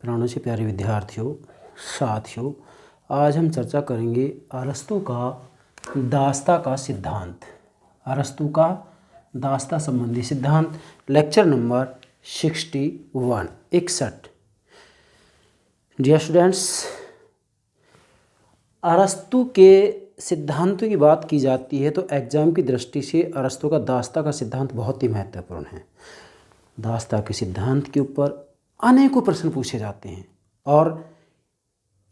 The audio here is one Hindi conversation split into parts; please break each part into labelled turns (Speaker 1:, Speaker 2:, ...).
Speaker 1: प्राणों से प्यारे विद्यार्थियों, साथियों, आज हम चर्चा करेंगे अरस्तू का दास्ता का सिद्धांत। अरस्तू का दास्ता संबंधी सिद्धांत, लेक्चर नंबर 61। डियर स्टूडेंट्स, अरस्तू के सिद्धांतों की बात की जाती है तो एग्जाम की दृष्टि से अरस्तू का दास्ता का सिद्धांत बहुत ही महत्वपूर्ण है। दास्ता के सिद्धांत के ऊपर अनेकों प्रश्न पूछे जाते हैं और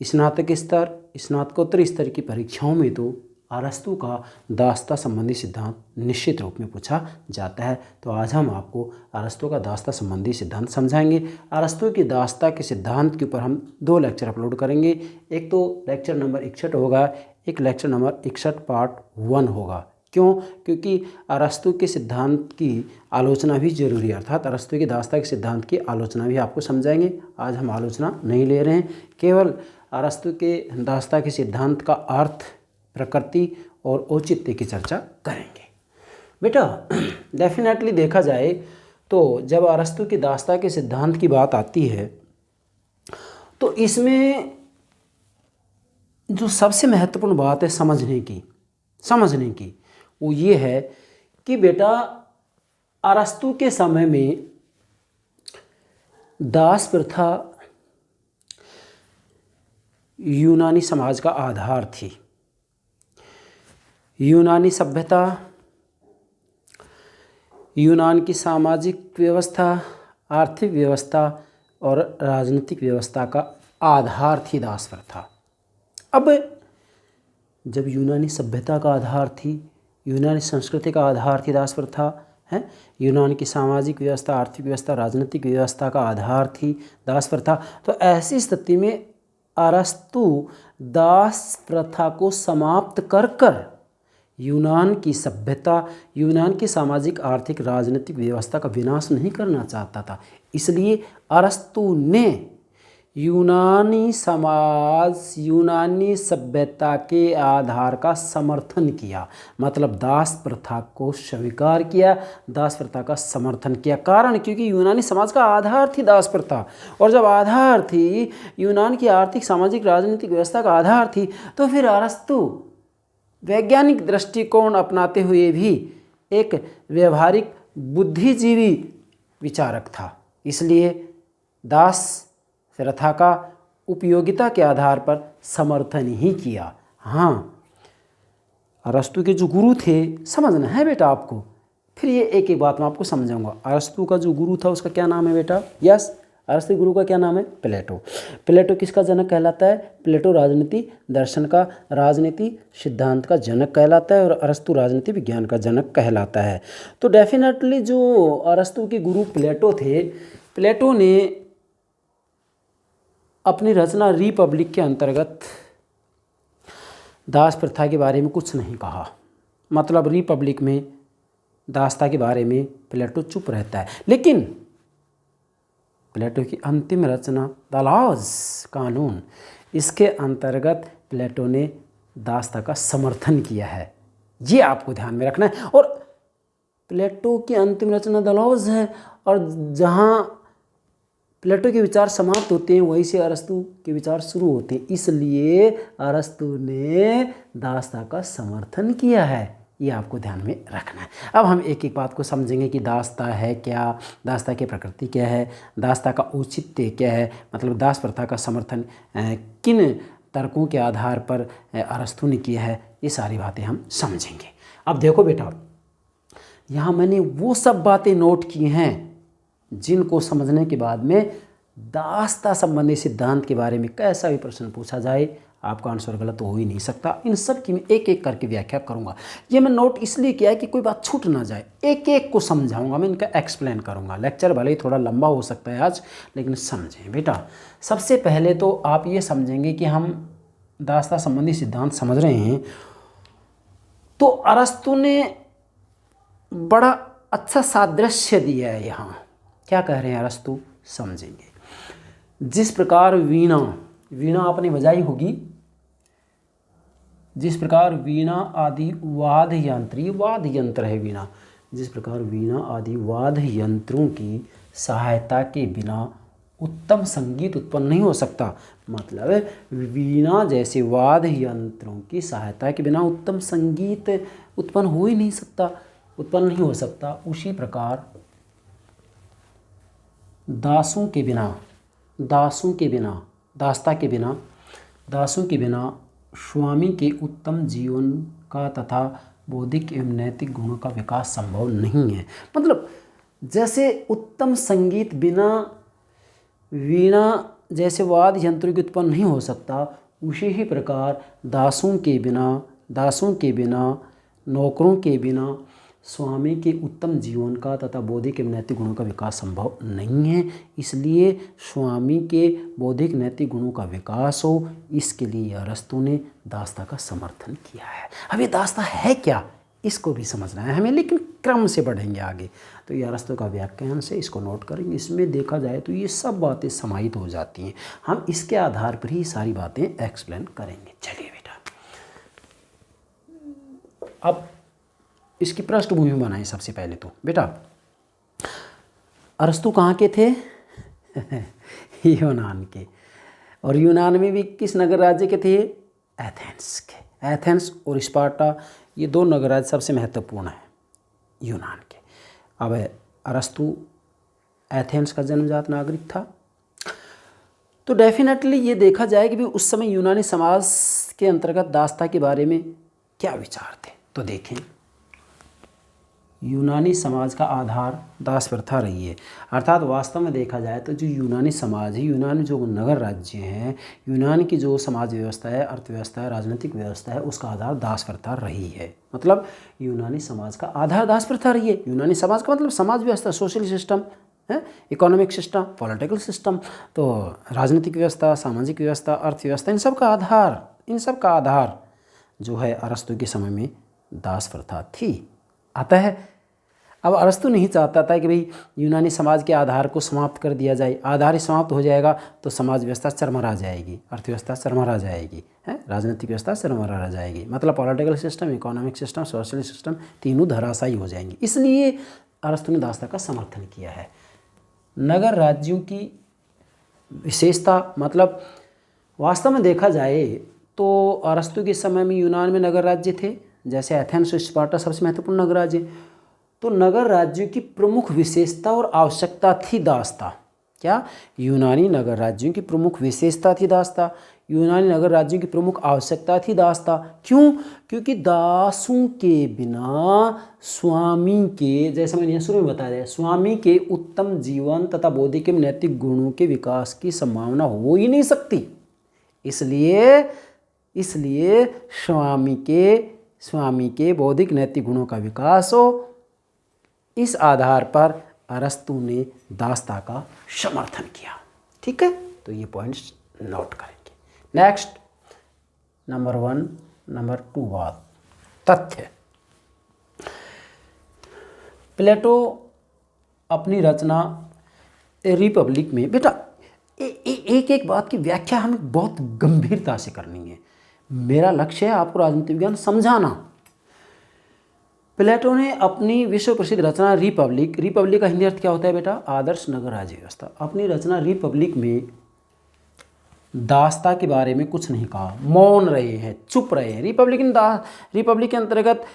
Speaker 1: स्नातक स्तर, स्नातकोत्तर स्तर की परीक्षाओं में तो अरस्तू का दास्ता संबंधी सिद्धांत निश्चित रूप में पूछा जाता है। तो आज हम आपको अरस्तू का दास्ता संबंधी सिद्धांत समझाएंगे। अरस्तू की दास्ता के सिद्धांत के ऊपर हम 2 लेक्चर अपलोड करेंगे। एक तो लेक्चर नंबर 61 होगा, एक लेक्चर नंबर 61 पार्ट 1 होगा। क्यों? क्योंकि अरस्तू के सिद्धांत की आलोचना भी जरूरी है, अर्थात अरस्तू के दास्ता के सिद्धांत की आलोचना भी आपको समझाएंगे। आज हम आलोचना नहीं ले रहे हैं, केवल अरस्तू के दास्ता के सिद्धांत का अर्थ, प्रकृति और औचित्य की चर्चा करेंगे। बेटा, डेफिनेटली देखा जाए तो जब अरस्तू की दास्ता के सिद्धांत की बात आती है तो इसमें जो सबसे महत्वपूर्ण बात है समझने की वो ये है कि बेटा, अरस्तू के समय में दास प्रथा यूनानी समाज का आधार थी। यूनानी सभ्यता, यूनान की सामाजिक व्यवस्था, आर्थिक व्यवस्था और राजनीतिक व्यवस्था का आधार थी दास प्रथा। अब जब यूनानी सभ्यता का आधार थी, यूनानी संस्कृति का आधार थी दास प्रथा है, यूनान की सामाजिक व्यवस्था, आर्थिक व्यवस्था, राजनीतिक व्यवस्था का आधार थी दास प्रथा, तो ऐसी स्थिति में अरस्तू दास प्रथा को समाप्त कर यूनान की सभ्यता, यूनान की सामाजिक, आर्थिक, राजनीतिक व्यवस्था का विनाश नहीं करना चाहता था। इसलिए अरस्तू ने यूनानी समाज, यूनानी सभ्यता के आधार का समर्थन किया, मतलब दास प्रथा को स्वीकार किया, दास प्रथा का समर्थन किया। कारण क्योंकि यूनानी समाज का आधार थी दास प्रथा, और जब आधार थी, यूनान की आर्थिक, सामाजिक, राजनीतिक व्यवस्था का आधार थी, तो फिर अरस्तू वैज्ञानिक दृष्टिकोण अपनाते हुए भी एक व्यवहारिक बुद्धिजीवी विचारक था। इसलिए दास प्रथा का उपयोगिता के आधार पर समर्थन ही किया। हाँ, अरस्तू के जो गुरु थे, समझना है बेटा आपको, फिर ये एक एक बात मैं आपको समझाऊंगा। अरस्तू का जो गुरु था उसका क्या नाम है बेटा? यस, अरस्तू गुरु का क्या नाम है? प्लेटो। प्लेटो किसका जनक कहलाता है? प्लेटो राजनीति दर्शन का, राजनीति सिद्धांत का जनक कहलाता है, और अरस्तू राजनीति विज्ञान का जनक कहलाता है। तो डेफिनेटली जो अरस्तू के गुरु प्लेटो थे, प्लेटो ने अपनी रचना रिपब्लिक के अंतर्गत दास प्रथा के बारे में कुछ नहीं कहा। मतलब रिपब्लिक में दास्ता के बारे में प्लेटो चुप रहता है, लेकिन प्लेटो की अंतिम रचना द लॉज, कानून, इसके अंतर्गत प्लेटो ने दास्ता का समर्थन किया है। ये आपको ध्यान में रखना है। और प्लेटो की अंतिम रचना द लॉज है, और जहाँ प्लेटो के विचार समाप्त होते हैं वहीं से अरस्तू के विचार शुरू होते हैं। इसलिए अरस्तू ने दास्ता का समर्थन किया है, ये आपको ध्यान में रखना है। अब हम एक एक बात को समझेंगे कि दास्ता है क्या, दास्ता की प्रकृति क्या है, दास्ता का औचित्य क्या है, मतलब दास प्रथा का समर्थन किन तर्कों के आधार पर अरस्तू ने किया है, ये सारी बातें हम समझेंगे। अब देखो बेटा, यहाँ मैंने वो सब बातें नोट की हैं जिनको समझने के बाद में दास्ता संबंधी सिद्धांत के बारे में कैसा भी प्रश्न पूछा जाए आपका आंसर गलत हो ही नहीं सकता। इन सब की मैं एक एक करके व्याख्या करूंगा। ये मैं नोट इसलिए किया है कि कोई बात छूट ना जाए, एक एक को समझाऊंगा, मैं इनका एक्सप्लेन करूंगा। लेक्चर भले ही थोड़ा लंबा हो सकता है आज, लेकिन समझें बेटा। सबसे पहले तो आप ये समझेंगे कि हम दास्ता संबंधी सिद्धांत समझ रहे हैं तो अरस्तू ने बड़ा अच्छा सादृश्य दिया है। यहाँ क्या कह रहे हैं अरस्तू, समझेंगे। जिस प्रकार वीणा आपने बजाई होगी, जिस प्रकार वीणा आदि वाद्य यंत्र है वीणा, जिस प्रकार वीणा आदि वाद्य यंत्रों की सहायता के बिना उत्तम संगीत उत्पन्न नहीं हो सकता। मतलब वीणा जैसे वाद्य यंत्रों की सहायता के बिना उत्तम संगीत उत्पन्न हो ही नहीं सकता, उत्पन्न नहीं हो सकता। उसी प्रकार दासों के बिना स्वामी के उत्तम जीवन का तथा बौद्धिक एवं नैतिक गुणों का विकास संभव नहीं है। मतलब जैसे उत्तम संगीत बिना वीणा जैसे वाद्य यंत्रों की उत्पन्न नहीं हो सकता, उसी ही प्रकार दासों के बिना नौकरों के बिना स्वामी के उत्तम जीवन का तथा बौद्धिक एवं नैतिक गुणों का विकास संभव नहीं है। इसलिए स्वामी के बौद्धिक नैतिक गुणों का विकास हो, इसके लिए अरस्तु ने दासता का समर्थन किया है। अब ये दासता है क्या, इसको भी समझना है हमें, लेकिन क्रम से बढ़ेंगे आगे। तो ये अरस्तु का व्याख्यान से इसको नोट करेंगे। इसमें देखा जाए तो ये सब बातें समाहित हो जाती हैं। हम इसके आधार पर ही सारी बातें एक्सप्लेन करेंगे। चलिए बेटा, अब इसकी पृष्ठभूमि बनाएं। सबसे पहले तो बेटा, अरस्तु कहाँ के थे? यूनान के। और यूनान में भी किस नगर राज्य के थे? एथेंस के। एथेंस और स्पार्टा, ये दो नगर राज्य सबसे महत्वपूर्ण हैं यूनान के। अब अरस्तु एथेंस का जन्मजात नागरिक था। तो डेफिनेटली ये देखा जाए कि भी उस समय यूनानी समाज के अंतर्गत दासता के बारे में क्या विचार थे। तो देखें, यूनानी समाज का आधार दास प्रथा रही है। अर्थात वास्तव में देखा जाए तो जो यूनानी समाज है, यूनान जो नगर राज्य हैं, यूनान की जो समाज व्यवस्था है, अर्थव्यवस्था है, राजनीतिक व्यवस्था है, उसका आधार दास प्रथा रही है। मतलब यूनानी समाज का आधार दास प्रथा रही है। यूनानी समाज का मतलब समाज व्यवस्था, सोशल सिस्टम है, इकोनॉमिक सिस्टम, पॉलिटिकल सिस्टम, तो राजनीतिक व्यवस्था, सामाजिक व्यवस्था, अर्थव्यवस्था, इन सब का आधार जो है अरस्तु के समय में दास प्रथा थी। अतः अब अरस्तु नहीं चाहता था कि भाई यूनानी समाज के आधार को समाप्त कर दिया जाए। आधार ही समाप्त हो जाएगा तो समाज व्यवस्था चरमरा जाएगी, अर्थव्यवस्था चरमरा जाएगी, है, राजनीतिक व्यवस्था चरमरा जाएगी। मतलब political system, economic system, social system तीनों धराशायी हो जाएंगे। इसलिए अरस्तु ने दासता का समर्थन किया है। नगर राज्यों की विशेषता, मतलब वास्तव में देखा जाए तो अरस्तु के समय में यूनान में नगर राज्य थे, जैसे एथेंस और स्पार्टा सबसे महत्वपूर्ण नगर राज्य। तो नगर राज्यों की प्रमुख विशेषता और आवश्यकता थी दासता। क्या? यूनानी नगर राज्यों की प्रमुख विशेषता थी दासता, यूनानी नगर राज्यों की प्रमुख आवश्यकता थी दासता। क्यों? क्योंकि दासों के बिना स्वामी के, जैसे मैंने शुरू में बताया, स्वामी के उत्तम जीवन तथा बौद्धिक एवं नैतिक गुणों के विकास की संभावना हो ही नहीं सकती। इसलिए स्वामी के बौद्धिक नैतिक गुणों का विकास हो, इस आधार पर अरस्तु ने दासता का समर्थन किया। ठीक है, तो ये पॉइंट्स नोट करेंगे। नेक्स्ट, नंबर 1, नंबर 2 बात, तथ्य। प्लेटो अपनी रचना रिपब्लिक में, बेटा एक बात की व्याख्या हमें बहुत गंभीरता से करनी है। मेरा लक्ष्य है आपको राजनीति विज्ञान समझाना। प्लेटो ने अपनी विश्व प्रसिद्ध रचना रिपब्लिक का हिंदी अर्थ क्या होता है बेटा? आदर्श नगर राज्य व्यवस्था। अपनी रचना रिपब्लिक में दासता के बारे में कुछ नहीं कहा, मौन रहे हैं, चुप रहे हैं। रिपब्लिक के अंतर्गत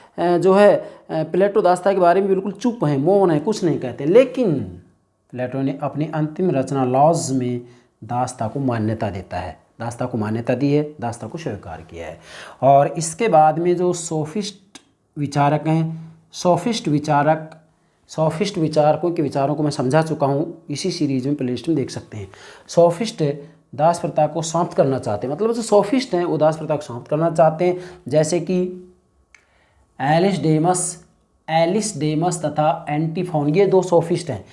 Speaker 1: जो है प्लेटो दासता के बारे में बिल्कुल चुप हैं, मौन है, कुछ नहीं कहते। लेकिन प्लेटो ने अपनी अंतिम रचना लॉज में दासता को मान्यता देता है, दासता को मान्यता दी है, दासता को स्वीकार किया है। और इसके बाद में जो सोफिस्ट विचारक हैं, सोफिस्ट विचारकों के विचारों को मैं समझा चुका हूँ, इसी सीरीज में प्लेलिस्ट में देख सकते हैं। सोफिस्ट दास प्रथा को समाप्त करना चाहते हैं, मतलब जो सोफिस्ट हैं वो दास प्रथा को समाप्त करना चाहते हैं। जैसे कि एलिस डेमस तथा एंटीफोन, ये 2 सोफिस्ट हैं।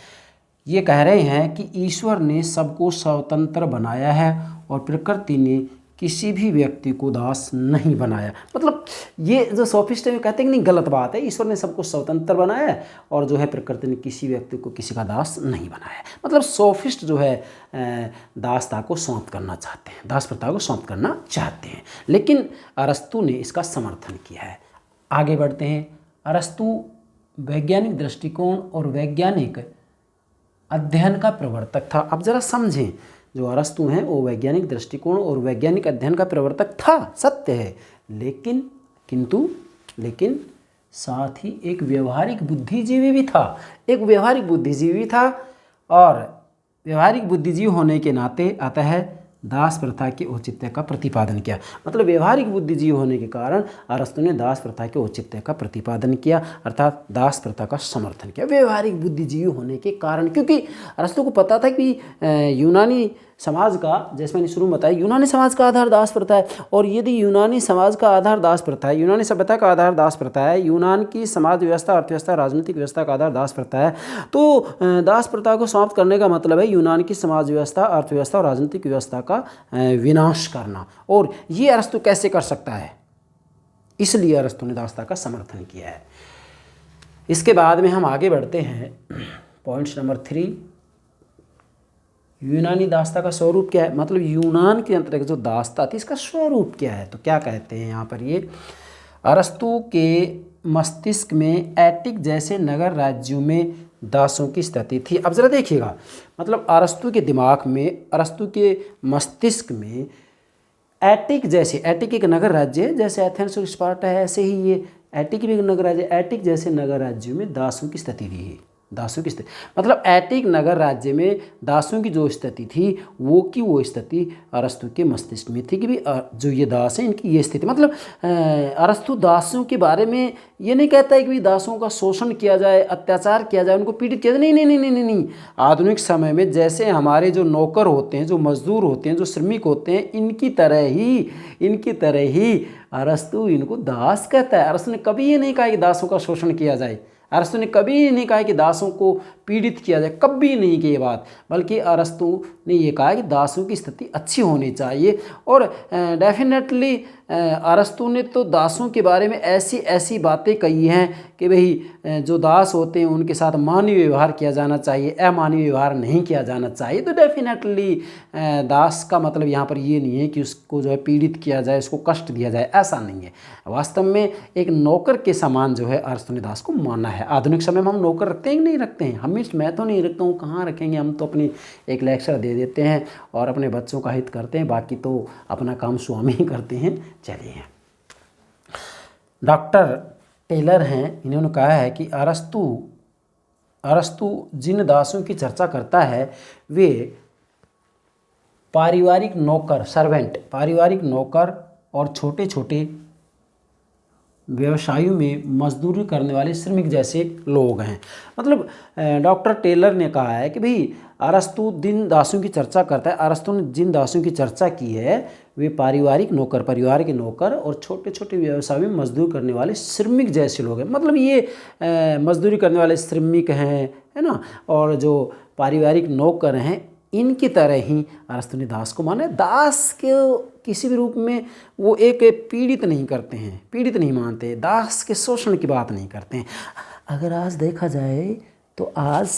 Speaker 1: ये कह रहे हैं कि ईश्वर ने सबको स्वतंत्र बनाया है और प्रकृति ने किसी भी व्यक्ति को दास नहीं बनाया। मतलब ये जो सोफिस्ट है कहते हैं कि नहीं, गलत बात है, ईश्वर ने सबको स्वतंत्र बनाया है और जो है प्रकृति ने किसी व्यक्ति को किसी का दास नहीं बनाया। मतलब सोफिस्ट जो है दासता को समाप्त करना चाहते हैं, दास प्रथा को समाप्त करना चाहते हैं। लेकिन अरस्तु ने इसका समर्थन किया है। आगे बढ़ते हैं। अरस्तु वैज्ञानिक दृष्टिकोण और वैज्ञानिक अध्ययन का प्रवर्तक था। अब जरा समझें, जो अरस्तु हैं वो वैज्ञानिक दृष्टिकोण और वैज्ञानिक अध्ययन का प्रवर्तक था, सत्य है, लेकिन साथ ही एक व्यवहारिक बुद्धिजीवी भी था। एक व्यवहारिक बुद्धिजीवी था और व्यवहारिक बुद्धिजीवी होने के नाते अतः दास प्रथा के औचित्य का प्रतिपादन किया। मतलब व्यवहारिक बुद्धिजीवी होने के कारण अरस्तु ने दास प्रथा के औचित्य का प्रतिपादन किया, अर्थात दास प्रथा का समर्थन किया व्यवहारिक बुद्धिजीवी होने के कारण। क्योंकि अरस्तु को पता था कि यूनानी समाज का, जैसे मैंने शुरू में बताया, यूनानी समाज का आधार दास प्रथा है। और यदि यूनानी समाज का आधार दास प्रथा है, यूनानी सभ्यता का आधार दास प्रथा है, यूनान की समाज व्यवस्था, अर्थव्यवस्था, राजनीतिक व्यवस्था का आधार दास प्रथा है, तो दास प्रथा को समाप्त करने का मतलब है यूनान की समाज व्यवस्था, अर्थव्यवस्था और राजनीतिक व्यवस्था का विनाश करना। और ये अरस्तु कैसे कर सकता है? इसलिए अरस्तु ने दासता का समर्थन किया है। इसके बाद में हम आगे बढ़ते हैं, पॉइंट्स नंबर 3, यूनानी दासता का स्वरूप क्या है? मतलब यूनान के अंतर्गत जो दासता थी इसका स्वरूप क्या है? तो क्या कहते हैं यहाँ पर, ये अरस्तु के मस्तिष्क में एटिक जैसे नगर राज्यों में दासों की स्थिति थी। अब ज़रा देखिएगा, मतलब अरस्तु के दिमाग में, अरस्तु के मस्तिष्क में एटिक जैसे, एटिक एक नगर राज्य है, जैसे एथेंस और स्पार्टा है, ऐसे ही ये एटिक भी एक नगर राज्य, एटिक जैसे नगर राज्यों में दासों की स्थिति थी। दासों की स्थिति मतलब एटिक नगर राज्य में दासों की जो स्थिति थी वो स्थिति अरस्तु के मस्तिष्क में थी कि भी जो ये दास हैं इनकी ये स्थिति। मतलब अरस्तु दासों के बारे में ये नहीं कहता है कि भी दासों का शोषण किया जाए, अत्याचार किया जाए, उनको पीड़ित किया जाए, नहीं। आधुनिक समय में जैसे हमारे जो नौकर होते हैं, जो मजदूर होते हैं, जो श्रमिक होते हैं, इनकी तरह ही अरस्तु इनको दास कहता है। अरस्तु ने कभी ये नहीं कहा कि दासों का शोषण किया जाए, अरस्तु ने कभी नहीं कहा कि दासों को पीड़ित किया जाए, कभी नहीं की ये बात, बल्कि अरस्तु ने ये कहा कि दासों की स्थिति अच्छी होनी चाहिए। और डेफिनेटली अरस्तु ने तो दासों के बारे में ऐसी बातें कही हैं कि भाई जो दास होते हैं उनके साथ मानवीय व्यवहार किया जाना चाहिए, अमानवीय व्यवहार नहीं किया जाना चाहिए। तो डेफिनेटली दास का मतलब यहाँ पर ये नहीं है कि उसको जो है पीड़ित किया जाए, उसको कष्ट दिया जाए, ऐसा नहीं है। वास्तव में एक नौकर के समान जो है अरस्तु ने दास को माना है। आधुनिक समय में हम नौकर रखते हैं कि नहीं रखते हैं? मैं तो नहीं रखता हूँ, कहाँ रखेंगे? हम तो अपनी एक लेक्चर दे देते हैं और अपने बच्चों का हित करते हैं, बाकी तो अपना काम स्वामी ही करते हैं। चलिए, डॉक्टर टेलर हैं, इन्होंने कहा है कि अरस्तु जिन दासों की चर्चा करता है वे पारिवारिक नौकर, सर्वेंट, पारिवारिक नौकर और छोटे छोटे व्यवसायों में मजदूरी करने वाले श्रमिक जैसे लोग हैं। मतलब डॉक्टर टेलर ने कहा है कि भाई अरस्तु जिन दासों की चर्चा करता है, अरस्तु ने जिन दासों की चर्चा की है वे पारिवारिक नौकर, परिवार के नौकर और छोटे छोटे व्यवसाय में मजदूर करने वाले श्रमिक जैसे लोग हैं। मतलब ये मजदूरी करने वाले श्रमिक हैं, है ना, और जो पारिवारिक नौकर हैं इनकी तरह ही अरस्तु ने दास को माना है। दास के किसी भी रूप में वो एक पीड़ित नहीं करते हैं, पीड़ित नहीं मानते, दास के शोषण की बात नहीं करते हैं। अगर आज देखा जाए तो आज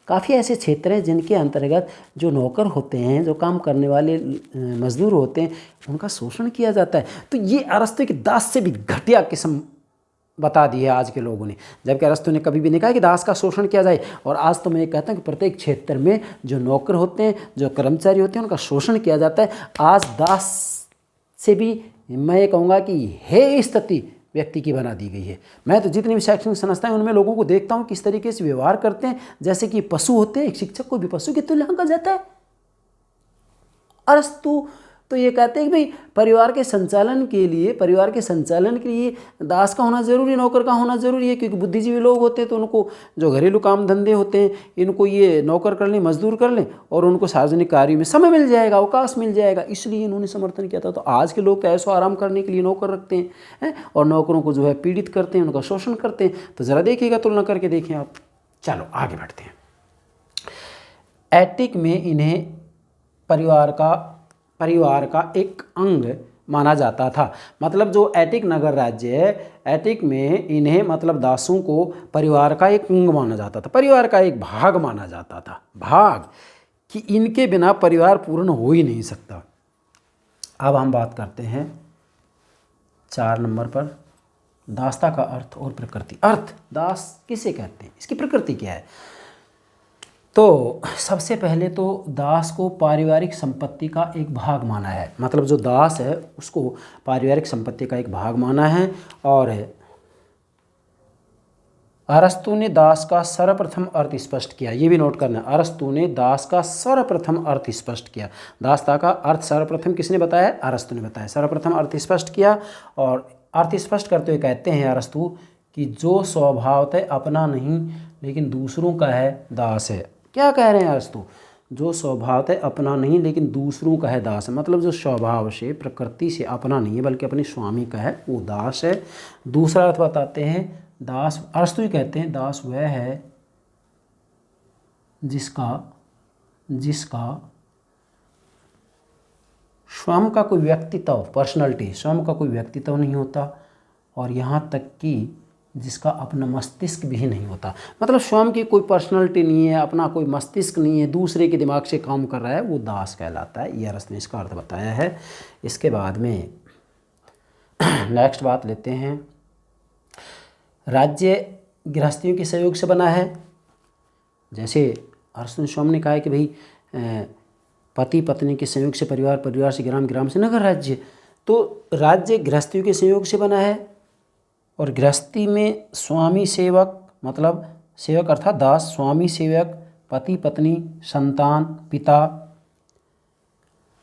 Speaker 1: काफ़ी ऐसे क्षेत्र हैं जिनके अंतर्गत जो नौकर होते हैं, जो काम करने वाले मजदूर होते हैं, उनका शोषण किया जाता है। तो ये अरस्तु के दास से भी घटिया किस्म बता दी है आज के लोगों ने, जबकि अरस्तु ने कभी भी नहीं कहा कि दास का शोषण किया जाए। और आज तो मैं ये कहता हूँ कि प्रत्येक क्षेत्र में जो नौकर होते हैं, जो कर्मचारी होते हैं, उनका शोषण किया जाता है। आज दास से भी मैं ये कहूँगा कि हे स्थिति व्यक्ति की बना दी गई है। मैं तो जितनी भी शैक्षणिक संस्थाएं उनमें लोगों को देखता हूँ किस तरीके से व्यवहार करते हैं, जैसे कि पशु होते हैं। एक शिक्षक को भी पशु की तुल्य आंका जाता है। अरस्तु तो ये कहते हैं कि भाई परिवार के संचालन के लिए दास का होना जरूरी, नौकर का होना जरूरी है, क्योंकि बुद्धिजीवी लोग होते हैं तो उनको जो घरेलू काम धंधे होते हैं इनको ये नौकर कर लें, मजदूर कर लें और उनको सार्वजनिक कार्यों में समय मिल जाएगा, अवकाश मिल जाएगा, इसलिए इन्होंने समर्थन किया था। तो आज के लोग ऐसो आराम करने के लिए नौकर रखते हैं और नौकरों को जो है पीड़ित करते हैं, उनका शोषण करते हैं। तो ज़रा देखिएगा, तुलना करके देखें आप। चलो आगे बढ़ते हैं। एटिक में इन्हें परिवार का एक अंग माना जाता था। मतलब जो एटिक नगर राज्य है, एटिक में इन्हें मतलब दासों को परिवार का एक अंग माना जाता था, परिवार का एक भाग माना जाता था, भाग, कि इनके बिना परिवार पूर्ण हो ही नहीं सकता। अब हम बात करते हैं 4 नंबर पर, दासता का अर्थ और प्रकृति। अर्थ, दास किसे कहते हैं, इसकी प्रकृति क्या है? तो सबसे पहले तो दास को पारिवारिक संपत्ति का एक भाग माना है, मतलब जो दास है उसको पारिवारिक संपत्ति का एक भाग माना है। और अरस्तु ने दास का सर्वप्रथम अर्थ स्पष्ट किया, ये भी नोट करना, अरस्तु ने दास का सर्वप्रथम अर्थ स्पष्ट किया। दासता का अर्थ सर्वप्रथम किसने बताया? अरस्तु ने बताया। सर्वप्रथम अर्थ स्पष्ट किया और अर्थ स्पष्ट करते हुए कहते हैं अरस्तु कि जो स्वभावतः अपना नहीं लेकिन दूसरों का है दास है। क्या कह रहे हैं अरस्तु? जो स्वभावतः अपना नहीं लेकिन दूसरों का है दास है, मतलब जो स्वभाव से प्रकृति से अपना नहीं है बल्कि अपने स्वामी का है वो दास है। दूसरा अर्थ बताते हैं दास, अरस्तु ही कहते हैं दास वह है जिसका स्वयं का कोई व्यक्तित्व, पर्सनैलिटी, स्वयं का कोई व्यक्तित्व नहीं होता और यहाँ तक कि जिसका अपना मस्तिष्क भी नहीं होता, मतलब स्वयं की कोई पर्सनैलिटी नहीं है, अपना कोई मस्तिष्क नहीं है, दूसरे के दिमाग से काम कर रहा है, वो दास कहलाता है। ये अरस्तु ने इसका अर्थ बताया है। इसके बाद में नेक्स्ट बात लेते हैं, राज्य गृहस्थियों के सहयोग से बना है। जैसे अरस्तु स्वामी ने कहा है कि भाई पति पत्नी के संयोग से परिवार, परिवार से ग्राम, ग्राम से नगर राज्य, तो राज्य गृहस्थियों के संयोग से बना है। और गृहस्थी में स्वामी सेवक, मतलब सेवक अर्थात दास, स्वामी सेवक, पति पत्नी, संतान, पिता,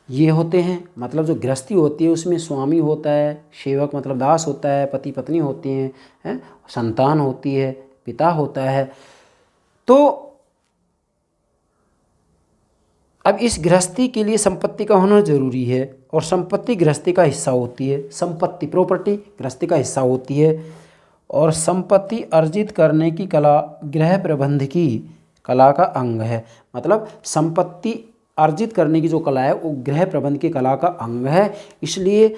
Speaker 1: ये होते हैं। मतलब जो गृहस्थी होती है उसमें स्वामी होता है, सेवक मतलब दास होता है, पति पत्नी होती हैं, संतान होती है, पिता होता है। तो अब इस गृहस्थी के लिए संपत्ति का होना जरूरी है और संपत्ति गृहस्थी का हिस्सा होती है। संपत्ति, प्रॉपर्टी गृहस्थी का हिस्सा होती है और संपत्ति अर्जित करने की कला गृह प्रबंध की कला का अंग है। मतलब संपत्ति अर्जित करने की जो कला है वो गृह प्रबंध की कला का अंग है। इसलिए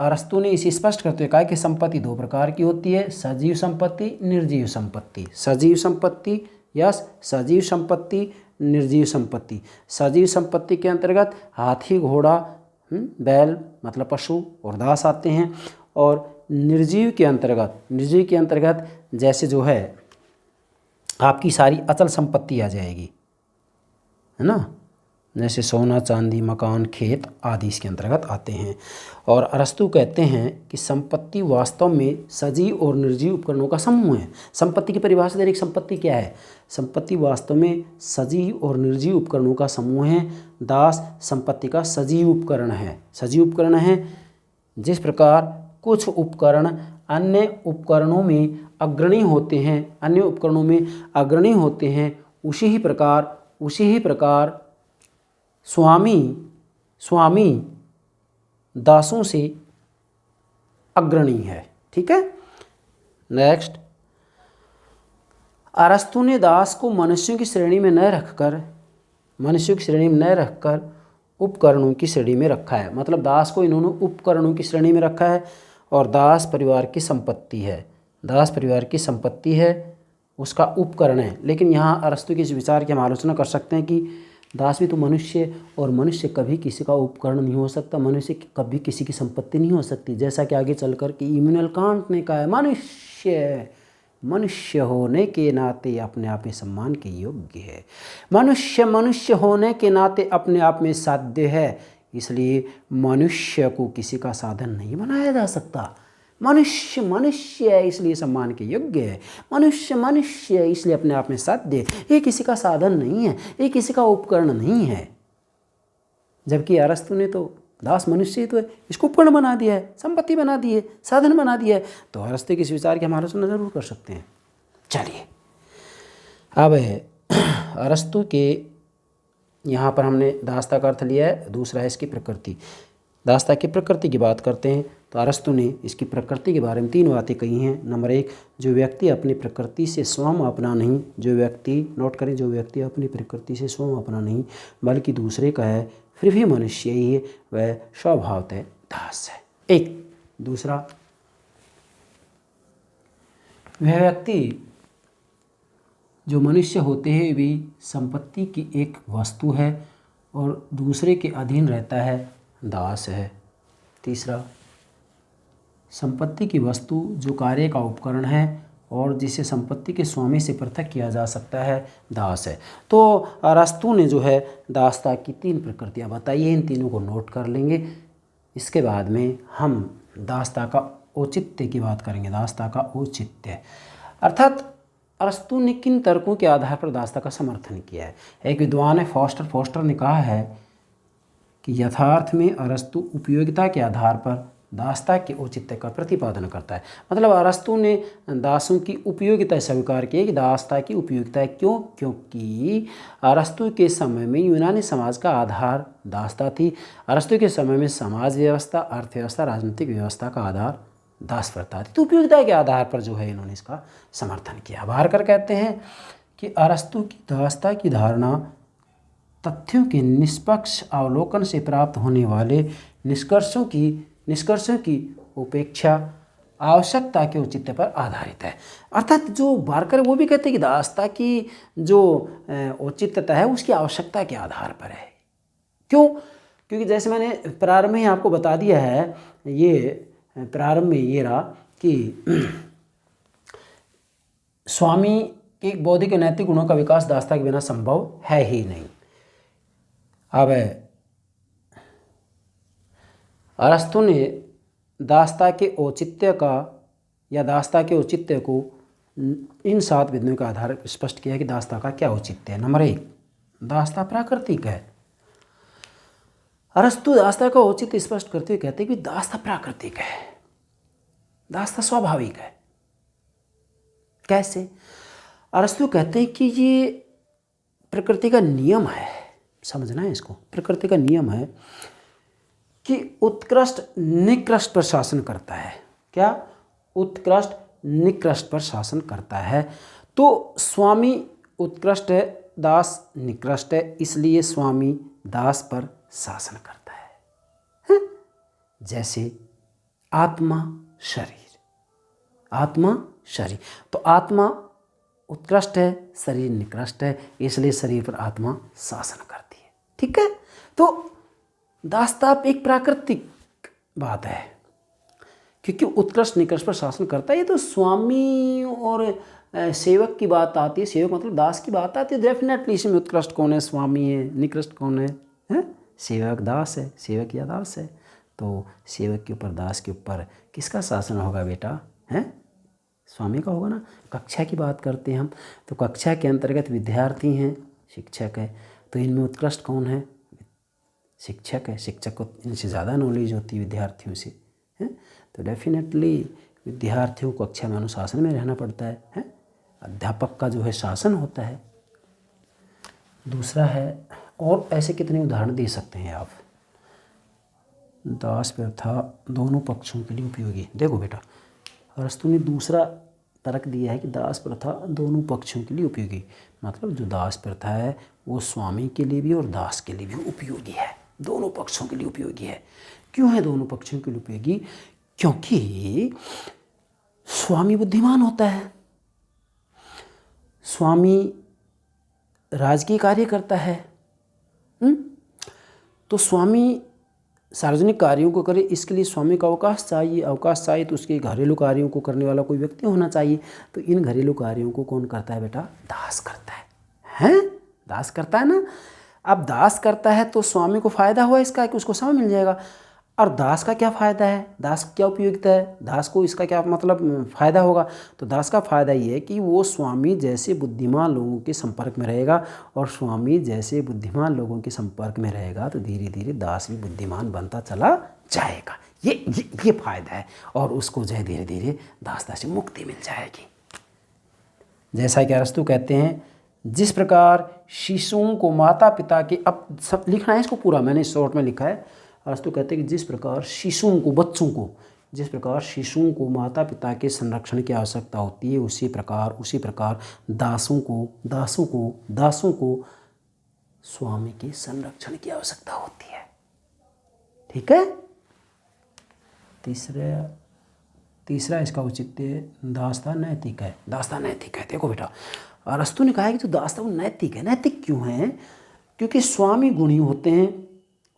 Speaker 1: अरस्तु ने इसे स्पष्ट करते हुए कहा कि संपत्ति दो प्रकार की होती है, सजीव संपत्ति, निर्जीव संपत्ति। सजीव संपत्ति, यस, सजीव संपत्ति, निर्जीव संपत्ति। सजीव संपत्ति के अंतर्गत हाथी, घोड़ा, बैल मतलब पशु और दास आते हैं। और निर्जीव के अंतर्गत जैसे जो है आपकी सारी अचल संपत्ति आ जाएगी, है ना, जैसे सोना, चांदी, मकान, खेत आदि इसके अंतर्गत आते हैं। और अरस्तु कहते हैं कि संपत्ति वास्तव में सजीव और निर्जीव उपकरणों का समूह है। संपत्ति की परिभाषा दे, संपत्ति क्या है? संपत्ति वास्तव में सजीव और निर्जीव उपकरणों का समूह है। दास संपत्ति का सजीव उपकरण है, सजीव उपकरण है। जिस प्रकार कुछ उपकरण अन्य उपकरणों में अग्रणी होते हैं, उसी ही प्रकार स्वामी दासों से अग्रणी है। ठीक है। नेक्स्ट, अरस्तु ने दास को मनुष्यों की श्रेणी में न रखकर उपकरणों की श्रेणी में रखा है। मतलब दास को इन्होंने उपकरणों की श्रेणी में रखा है और दास परिवार की संपत्ति है, उसका उपकरण है। लेकिन यहाँ अरस्तु के इस विचार की हम आलोचना कर सकते हैं कि दास भी तो मनुष्य, और मनुष्य कभी किसी का उपकरण नहीं हो सकता, मनुष्य कभी किसी की संपत्ति नहीं हो सकती। जैसा कि आगे चलकर कि इमैनुएल कांट ने कहा है, मनुष्य होने के नाते अपने आप में सम्मान के योग्य है, मनुष्य होने के नाते अपने आप में साध्य है, इसलिए मनुष्य को किसी का साधन नहीं बनाया जा सकता। मनुष्य है इसलिए सम्मान के योग्य है, मनुष्य है इसलिए अपने आप में साध्य है। ये किसी का साधन नहीं है, ये किसी का उपकरण नहीं है। जबकि अरस्तु ने तो दास मनुष्य ही तो है, इसको उपकरण बना दिया है, संपत्ति बना दी है, साधन बना दिया है। तो अरस्तु के इस विचार की हम आलोचना जरूर कर सकते हैं। चलिए, अब अरस्तु के यहाँ पर हमने दासता का अर्थ लिया है, दूसरा है इसकी प्रकृति। दासता की प्रकृति की बात करते हैं तो अरस्तु ने इसकी प्रकृति के बारे में 3 बातें कही हैं। नंबर 1, जो व्यक्ति अपनी प्रकृति से स्वयं अपना नहीं, जो व्यक्ति अपनी प्रकृति से स्वयं अपना नहीं बल्कि दूसरे का है, फिर भी मनुष्य ही है, वह स्वभावतः दास है। एक दूसरा, वह व्यक्ति जो मनुष्य होते हैं भी संपत्ति की एक वस्तु है और दूसरे के अधीन रहता है, दास है। तीसरा, संपत्ति की वस्तु जो कार्य का उपकरण है और जिसे संपत्ति के स्वामी से पृथक किया जा सकता है दास है। तो अरस्तु ने जो है दासता की 3 प्रकृतियाँ बताई हैं, इन तीनों को नोट कर लेंगे। इसके बाद में हम दासता का औचित्य की बात करेंगे। दासता का औचित्य अर्थात अरस्तु ने किन तर्कों के आधार पर दासता का समर्थन किया है। एक विद्वान है फोस्टर ने कहा है कि यथार्थ में अरस्तु उपयोगिता के आधार पर दासता के औचित्य का प्रतिपादन करता है। मतलब अरस्तु ने दासों की उपयोगिता स्वीकार की कि दासता की उपयोगिता है। क्यों? क्योंकि अरस्तु के समय में यूनानी समाज का आधार दासता थी। अरस्तु के समय में समाज व्यवस्था, अर्थव्यवस्था, राजनीतिक व्यवस्था का आधार दास प्रथा थी। तो उपयोगिता के आधार पर जो है इन्होंने इसका समर्थन किया। बारकर कहते हैं कि अरस्तु की दासता की धारणा तथ्यों के निष्पक्ष अवलोकन से प्राप्त होने वाले निष्कर्षों की उपेक्षा आवश्यकता के औचित्य पर आधारित है। अर्थात जो बारकर वो भी कहते हैं कि दासता की जो औचित्यता है उसकी आवश्यकता के आधार पर है। क्यों? क्योंकि जैसे मैंने प्रारंभ में आपको बता दिया है, ये प्रारंभ में ये रहा कि स्वामी के बौद्धिक और नैतिक गुणों का विकास दासता के बिना संभव है ही नहीं। अब अरस्तु ने दासता के औचित्य को इन 7 विधियों के आधार पर स्पष्ट किया कि दासता का क्या औचित्य है। नंबर 1, दासता प्राकृतिक है। अरस्तु दासता का औचित्य स्पष्ट करते हुए कहते हैं कि दासता प्राकृतिक है, दासता स्वाभाविक है। कैसे? अरस्तु कहते हैं कि ये प्रकृति का नियम है। समझना है इसको। प्रकृति का नियम है कि उत्कृष्ट निकृष्ट पर शासन करता है। क्या? उत्कृष्ट निकृष्ट पर शासन करता है। तो स्वामी उत्कृष्ट है, दास निकृष्ट है, इसलिए स्वामी दास पर शासन करता है। जैसे आत्मा शरीर, तो आत्मा उत्कृष्ट है, शरीर निकृष्ट है, इसलिए शरीर पर आत्मा शासन करती है। ठीक है? तो दासता एक प्राकृतिक बात है क्योंकि उत्कृष्ट निकृष्ट पर शासन करता है। ये तो स्वामी और सेवक की बात आती है, सेवक मतलब दास की बात आती है। डेफिनेटली इसमें उत्कृष्ट कौन है? स्वामी है। निकृष्ट कौन है? सेवक दास है, सेवक या दास है। तो सेवक के ऊपर, दास के ऊपर किसका शासन होगा बेटा? स्वामी का होगा ना। कक्षा की बात करते हैं हम, तो कक्षा के अंतर्गत विद्यार्थी हैं, शिक्षक है। तो इनमें उत्कृष्ट कौन है? शिक्षक है। शिक्षक को इनसे ज़्यादा नॉलेज होती है विद्यार्थियों से, है। तो डेफिनेटली विद्यार्थियों को कक्षा में अनुशासन में रहना पड़ता है। अध्यापक का जो है शासन होता है। दूसरा है, और ऐसे कितने उदाहरण दे सकते हैं आप। दास प्रथा दोनों पक्षों के लिए उपयोगी। देखो बेटा, अरस्तु ने दूसरा तर्क दिया है कि दास प्रथा दोनों पक्षों के लिए उपयोगी। मतलब जो दास प्रथा है वो स्वामी के लिए भी और दास के लिए भी उपयोगी है, दोनों पक्षों के लिए उपयोगी है। क्यों है दोनों पक्षों के लिए उपयोगी? क्योंकि स्वामी बुद्धिमान होता है, स्वामी राजकीय कार्य करता है। तो स्वामी सार्वजनिक कार्यों को करे, इसके लिए स्वामी को अवकाश चाहिए तो उसके घरेलू कार्यों को करने वाला कोई व्यक्ति होना चाहिए। तो इन घरेलू कार्यों को कौन करता है बेटा? दास करता है। दास करता है ना। अब दास करता है तो स्वामी को फायदा हुआ इसका कि उसको समय मिल जाएगा। और दास का क्या फ़ायदा है? दास की क्या उपयोगिता है? दास को इसका क्या मतलब फ़ायदा होगा? तो दास का फ़ायदा ये है कि वो स्वामी जैसे बुद्धिमान लोगों के संपर्क में रहेगा, और स्वामी जैसे बुद्धिमान लोगों के संपर्क में रहेगा तो धीरे धीरे दास भी बुद्धिमान बनता चला जाएगा। ये फ़ायदा है, और उसको जो है धीरे धीरे दासता से मुक्ति मिल जाएगी। जैसा कि अरस्तु कहते हैं, जिस प्रकार शिशुओं को माता पिता के, अब सब लिखना है इसको पूरा, मैंने शॉर्ट में लिखा है। अरस्तु कहते हैं कि जिस प्रकार शिशुओं को माता पिता के संरक्षण की आवश्यकता होती है, उसी प्रकार दासों को स्वामी के संरक्षण की आवश्यकता होती है। ठीक है। तीसरा इसका औचित्य दासता नैतिक है। देखो बेटा, अरस्तु ने कहा है कि जो दासता वो नैतिक है। नैतिक क्यों है? क्योंकि स्वामी गुणी होते हैं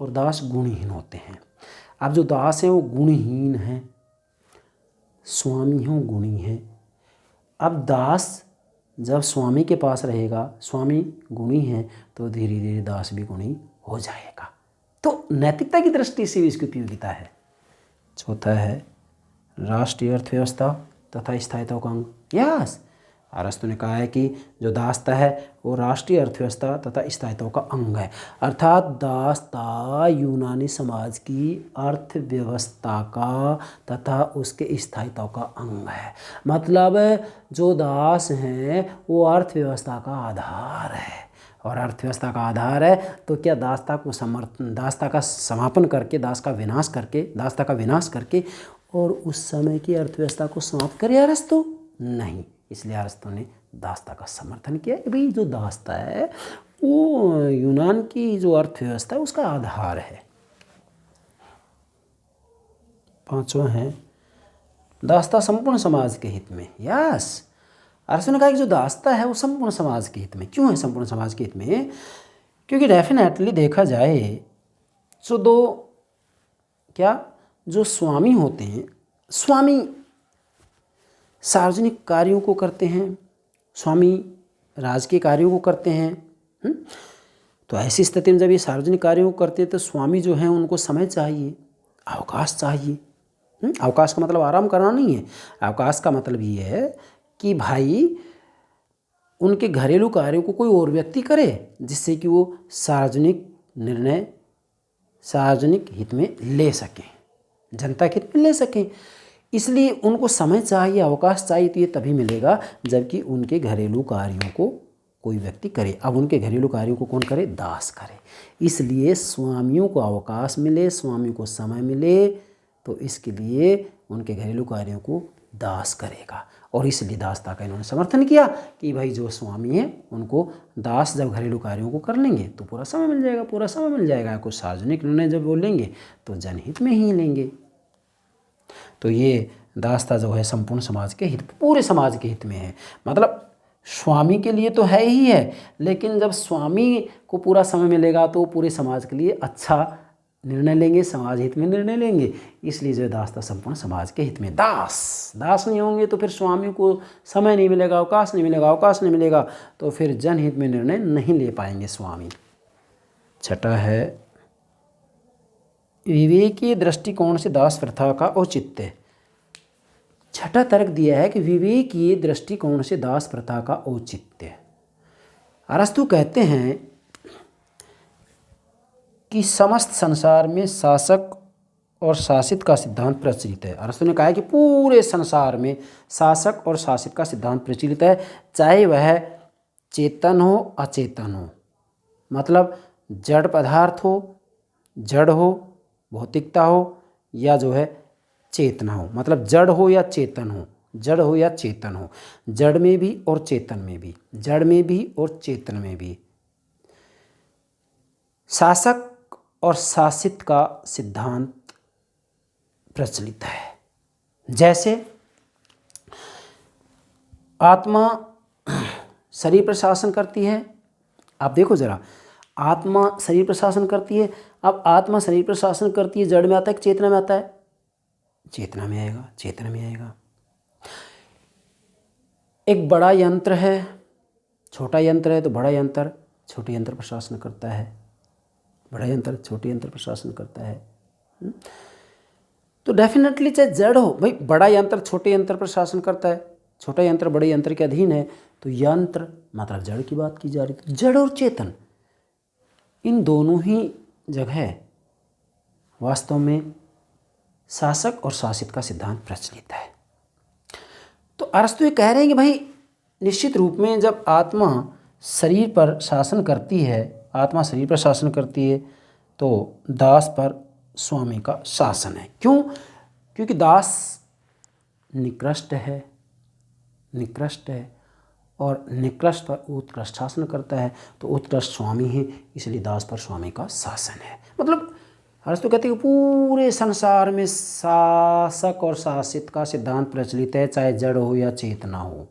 Speaker 1: और दास गुणहीन होते हैं। अब जो दास हैं वो गुणहीन हैं, स्वामी हों गुणी हैं। अब दास जब स्वामी के पास रहेगा, स्वामी गुणी है, तो धीरे धीरे दास भी गुणी हो जाएगा। तो नैतिकता की दृष्टि से भी इसकी उपयोगिता है। चौथा है राष्ट्रीय अर्थव्यवस्था तथा स्थायित्व का अंग। यस, अरस्तु ने कहा है कि जो दासता है वो राष्ट्रीय अर्थव्यवस्था तथा स्थायित्व का अंग है। अर्थात दासता यूनानी समाज की अर्थव्यवस्था का तथा उसके स्थायित्व का अंग है। मतलब जो दास हैं वो अर्थव्यवस्था का आधार है, और अर्थव्यवस्था का आधार है तो क्या दासता का समापन करके, दासता का विनाश करके और उस समय की अर्थव्यवस्था को समाप्त करे अरस्तु? नहीं। इसलिए अरस्तु ने दासता का समर्थन किया कि भाई जो दासता है वो यूनान की जो अर्थव्यवस्था है उसका आधार है। पांचवा है दासता संपूर्ण समाज के हित में। यस, अरस्तु ने कहा कि जो दासता है वो संपूर्ण समाज के हित में। क्यों है संपूर्ण समाज के हित में? क्योंकि डेफिनेटली देखा जाए तो जो स्वामी होते हैं, स्वामी सार्वजनिक कार्यों को करते हैं, स्वामी राजकीय कार्यों को करते हैं। तो ऐसी स्थिति में जब ये सार्वजनिक कार्यों को करते हैं तो स्वामी जो हैं उनको समय चाहिए, अवकाश चाहिए। अवकाश का मतलब आराम करना नहीं है। अवकाश का मतलब ये है कि भाई उनके घरेलू कार्यों को कोई और व्यक्ति करे, जिससे कि वो सार्वजनिक निर्णय सार्वजनिक हित में ले सकें, जनता के हित में ले सकें। इसलिए उनको समय चाहिए, अवकाश चाहिए। तो ये तभी मिलेगा जबकि उनके घरेलू कार्यों को कोई व्यक्ति करे। अब उनके घरेलू कार्यों को कौन करे? दास करे। इसलिए स्वामियों को अवकाश मिले, स्वामियों को समय मिले, तो इसके लिए उनके घरेलू कार्यों को दास करेगा। और इसलिए दासता का इन्होंने समर्थन किया कि भाई जो स्वामी हैं उनको दास जब घरेलू कार्यों को कर लेंगे तो पूरा समय मिल जाएगा। कुछ सार्वजनिक निर्णय जब वो लेंगे तो जनहित में ही लेंगे। तो ये दासता जो है संपूर्ण समाज के हित, पूरे समाज के हित में है। मतलब स्वामी के लिए तो है ही है, लेकिन जब स्वामी को पूरा समय मिलेगा तो पूरे समाज के लिए अच्छा निर्णय लेंगे, समाज हित में निर्णय लेंगे। इसलिए जो दासता संपूर्ण समाज के हित में। दास नहीं होंगे तो फिर स्वामी को समय नहीं मिलेगा, अवकाश नहीं मिलेगा, तो फिर जनहित में निर्णय नहीं ले पाएंगे स्वामी। छठा है विवेकीय दृष्टिकोण से दास प्रथा का औचित्य। छठा तर्क दिया है कि विवेकीय दृष्टिकोण से दास प्रथा का औचित्य। अरस्तु कहते हैं कि समस्त संसार में शासक और शासित का सिद्धांत प्रचलित है। अरस्तु ने कहा है कि पूरे संसार में शासक और शासित का सिद्धांत प्रचलित है, चाहे वह चेतन हो अचेतन हो। मतलब जड़ पदार्थ हो, जड़ हो, भौतिकता हो, या जो है चेतना हो। मतलब जड़ हो या चेतन हो, जड़ में भी और चेतन में भी, जड़ में भी और चेतन में भी शासक और शासित का सिद्धांत प्रचलित है। जैसे आत्मा शरीर पर शासन करती है। आप देखो जरा, आत्मा शरीर पर शासन करती है। अब आत्मा शरीर पर शासन करती है, जड़ में आता है कि चेतना में आता है? चेतना में आएगा। एक बड़ा यंत्र है, छोटा यंत्र है, तो बड़ा यंत्र छोटे यंत्र पर शासन करता है, बड़ा यंत्र छोटे यंत्र पर शासन करता है। तो डेफिनेटली चाहे जड़ हो, भाई बड़ा यंत्र छोटे यंत्र पर शासन करता है, छोटा यंत्र बड़े यंत्र के अधीन है, तो यंत्र मतलब जड़ की बात की जा रही है। जड़ और चेतन इन दोनों ही जगह वास्तव में शासक और शासित का सिद्धांत प्रचलित है। तो अरस्तु ये कह रहे हैं कि भाई निश्चित रूप में जब आत्मा शरीर पर शासन करती है, तो दास पर स्वामी का शासन है। क्यों? क्योंकि दास निकृष्ट है और निकृष्ट पर उत्कृष्ट शासन करता है, तो उत्कृष्ट स्वामी है, इसलिए दास पर स्वामी का शासन है। मतलब अरस्तु कहते हैं कि पूरे संसार में शासक और शासित का सिद्धांत प्रचलित है, चाहे जड़ हो या चेतना हो।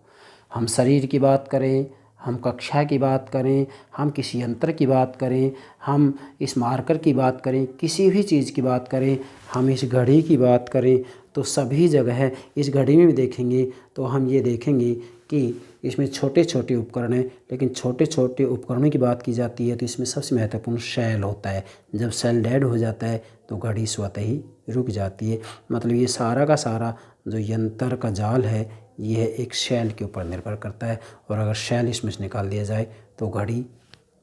Speaker 1: हम शरीर की बात करें, हम कक्षा की बात करें, हम किसी यंत्र की बात करें, हम इस मार्कर की बात करें, किसी भी चीज़ की बात करें, हम इस घड़ी की बात करें, तो सभी जगह इस घड़ी में भी देखेंगे तो हम ये देखेंगे कि इसमें छोटे छोटे उपकरण हैं, लेकिन छोटे छोटे उपकरणों की बात की जाती है तो इसमें सबसे महत्वपूर्ण सेल होता है। जब सेल डेड हो जाता है तो घड़ी स्वतः ही रुक जाती है। मतलब ये सारा का सारा जो यंत्र का जाल है यह एक सेल के ऊपर निर्भर करता है, और अगर सेल इसमें से निकाल दिया जाए तो घड़ी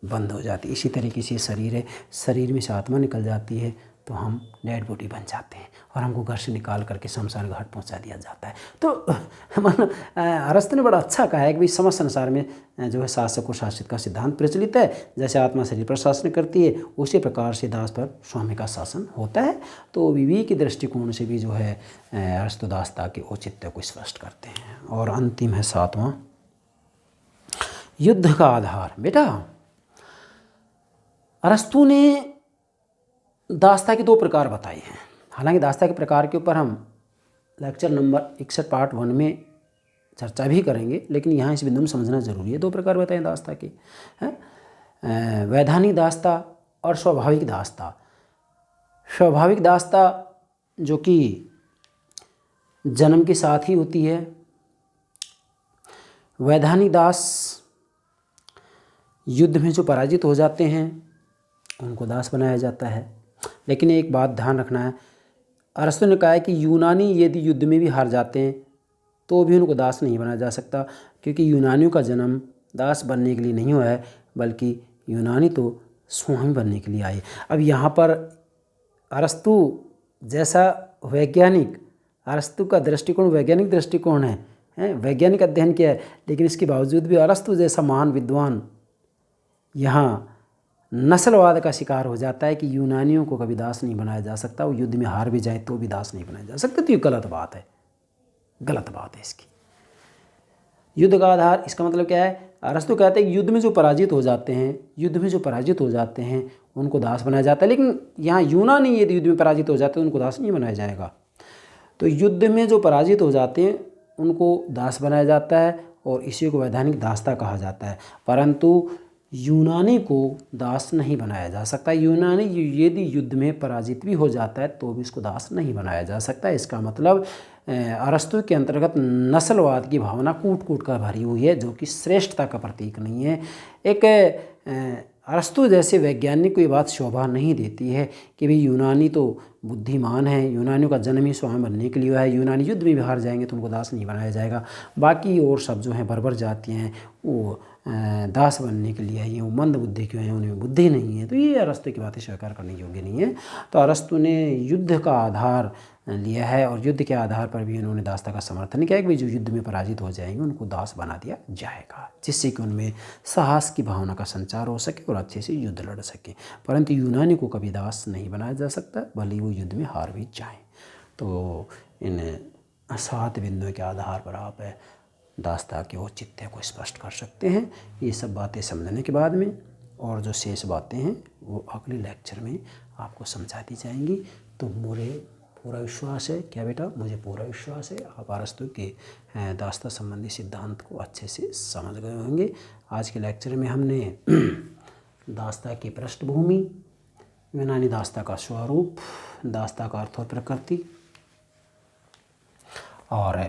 Speaker 1: बंद हो जाती है। इसी तरीके से शरीर है, शरीर में से आत्मा निकल जाती है तो हम डेड बॉडी बन जाते हैं और हमको घर से निकाल करके शमशान घाट पहुंचा दिया जाता है। तो मतलब अरस्तु ने बड़ा अच्छा कहा है कि भाई समस्त संसार में जो है शासक और शासित का सिद्धांत प्रचलित है। जैसे आत्मा शरीर पर शासन करती है उसी प्रकार से दास पर स्वामी का शासन होता है। तो विवेक के दृष्टिकोण से भी जो है अरस्तु दासता के औचित्य को स्पष्ट करते हैं। और अंतिम है 7वां, युद्ध का आधार। बेटा अरस्तु ने दास्ता के 2 प्रकार बताए हैं। हालांकि दास्ता के प्रकार के ऊपर हम लेक्चर नंबर 61 पार्ट 1 में चर्चा भी करेंगे, लेकिन यहाँ इस बिंदु में समझना जरूरी है। 2 प्रकार बताए दास्ता के हैं, वैधानिक दास्ता और स्वाभाविक दास्ता। स्वाभाविक दास्ता जो कि जन्म के साथ ही होती है। वैधानिक दास युद्ध में जो पराजित हो जाते हैं उनको दास बनाया जाता है। लेकिन एक बात ध्यान रखना है, अरस्तु ने कहा है कि यूनानी यदि युद्ध में भी हार जाते हैं तो भी उनको दास नहीं बनाया जा सकता, क्योंकि यूनानियों का जन्म दास बनने के लिए नहीं हुआ है, बल्कि यूनानी तो स्वामी बनने के लिए आए। अब यहाँ पर अरस्तु जैसा वैज्ञानिक, अरस्तु का दृष्टिकोण वैज्ञानिक दृष्टिकोण है, वैज्ञानिक अध्ययन किया है, लेकिन इसके बावजूद भी अरस्तु जैसा महान विद्वान यहाँ नस्लवाद का शिकार हो जाता है कि यूनानियों को कभी दास नहीं बनाया जा सकता, वो युद्ध में हार भी जाए तो भी दास नहीं बनाया जा सकता। तो ये गलत बात है, गलत बात है इसकी। युद्ध का आधार, इसका मतलब क्या है? अरस्तु कहते हैं कि युद्ध में जो पराजित हो जाते हैं, युद्ध में जो पराजित हो जाते हैं उनको दास बनाया जाता है। लेकिन यहाँ यूनानी यदि युद्ध में पराजित हो जाते हैं उनको दास नहीं बनाया जाएगा। तो युद्ध में जो पराजित हो जाते हैं उनको दास बनाया जाता है और इसी को वैधानिक दास्ता कहा जाता है। परंतु यूनानी को दास नहीं बनाया जा सकता। यूनानी यदि युद्ध में पराजित भी हो जाता है तो भी इसको दास नहीं बनाया जा सकता। इसका मतलब अरस्तु के अंतर्गत नस्लवाद की भावना कूट कूट कर भरी हुई है, जो कि श्रेष्ठता का प्रतीक नहीं है। एक अरस्तु जैसे वैज्ञानिक को ये बात शोभा नहीं देती है कि भाई यूनानी तो बुद्धिमान है, यूनानियों का जन्म ही स्वामी बनने के लिए हुआ है, यूनानी युद्ध में भी हार जाएंगे तो उनको दास नहीं बनाया जाएगा। बाकी और सब जो हैं बर्बर जातियाँ हैं वो दास बनने के लिए है, वो मंद बुद्धि क्यों हैं, उनमें बुद्धि नहीं है। तो ये अरस्तु की बातें स्वीकार करने योग्य नहीं है। तो अरस्तु ने युद्ध का आधार लिया है और युद्ध के आधार पर भी उन्होंने दास्ता का समर्थन किया कि जो युद्ध में पराजित हो जाएंगे उनको दास बना दिया जाएगा, जिससे कि उनमें साहस की भावना का संचार हो सके और अच्छे से युद्ध लड़ सके। परंतु यूनानी को कभी दास नहीं बनाया जा सकता, भले वो युद्ध में हार भी जाएँ। तो इन 7 बिंदुओं के आधार पर आप दास्ता के औचित्य को स्पष्ट कर सकते हैं। ये सब बातें समझने के बाद में और जो शेष बातें हैं वो अगले लेक्चर में आपको समझा दी जाएंगी। तो मुझे पूरा विश्वास है, क्या बेटा, मुझे पूरा विश्वास है आप अरस्तु के दास्ता संबंधी सिद्धांत को अच्छे से समझ गए होंगे। आज के लेक्चर में हमने दास्ता की पृष्ठभूमि, यूनानी दास्ता का स्वरूप, दास्ता का अर्थ और प्रकृति, और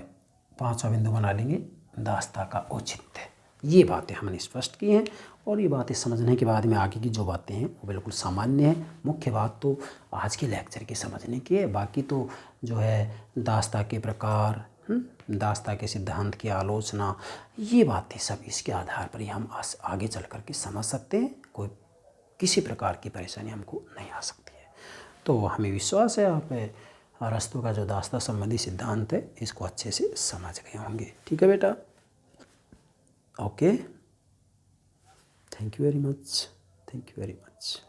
Speaker 1: 5वां बिंदु बना लेंगे दास्ता का औचित्य। ये बातें हमने स्पष्ट की हैं और ये बातें समझने के बाद में आगे की जो बातें हैं वो बिल्कुल सामान्य हैं। मुख्य बात तो आज के लेक्चर की समझने की है, बाकी तो जो है दास्ता के प्रकार, दास्ता के सिद्धांत की आलोचना, ये बातें सब इसके आधार पर ही हम आगे चल कर के समझ सकते हैं। कोई किसी प्रकार की परेशानी हमको नहीं आ सकती है। तो हमें विश्वास है आप अरस्तु का जो दास्ता संबंधी सिद्धांत है इसको अच्छे से समझ गए होंगे। ठीक है बेटा, okay, thank you very much, thank you very much.